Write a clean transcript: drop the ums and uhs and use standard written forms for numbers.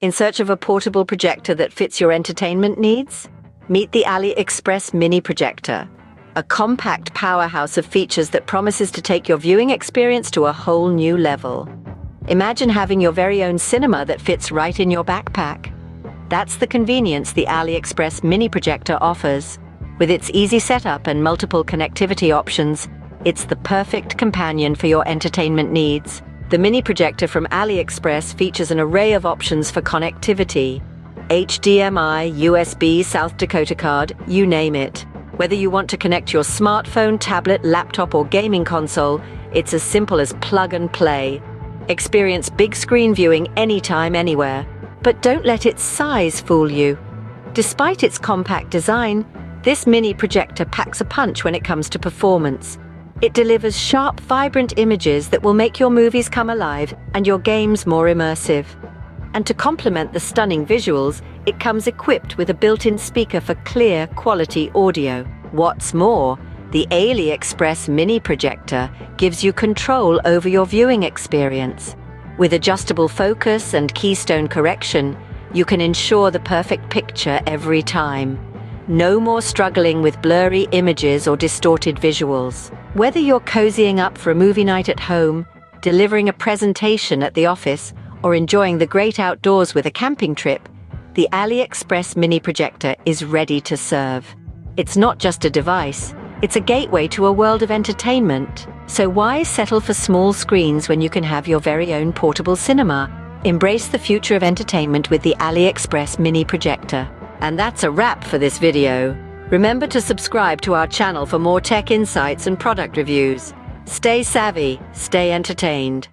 In search of a portable projector that fits your entertainment needs? Meet the AliExpress Mini Projector, a compact powerhouse of features that promises to take your viewing experience to a whole new level. Imagine having your very own cinema that fits right in your backpack. That's the convenience the AliExpress Mini Projector offers. With its easy setup and multiple connectivity options, it's the perfect companion for your entertainment needs. The Mini Projector from AliExpress features an array of options for connectivity: HDMI, USB, South Dakota card, you name it. Whether you want to connect your smartphone, tablet, laptop, or gaming console, it's as simple as plug and play. Experience big screen viewing anytime, anywhere. But don't let its size fool you. Despite its compact design, this mini projector packs a punch when it comes to performance. It delivers sharp, vibrant images that will make your movies come alive and your games more immersive. And to complement the stunning visuals, it comes equipped with a built-in speaker for clear, quality audio. What's more, the AliExpress Mini Projector gives you control over your viewing experience. With adjustable focus and keystone correction, you can ensure the perfect picture every time. No more struggling with blurry images or distorted visuals. Whether you're cozying up for a movie night at home, delivering a presentation at the office, or enjoying the great outdoors with a camping trip, the AliExpress Mini Projector is ready to serve. It's not just a device, it's a gateway to a world of entertainment. So why settle for small screens when you can have your very own portable cinema? Embrace the future of entertainment with the AliExpress Mini Projector. And that's a wrap for this video. Remember to subscribe to our channel for more tech insights and product reviews. Stay savvy, stay entertained.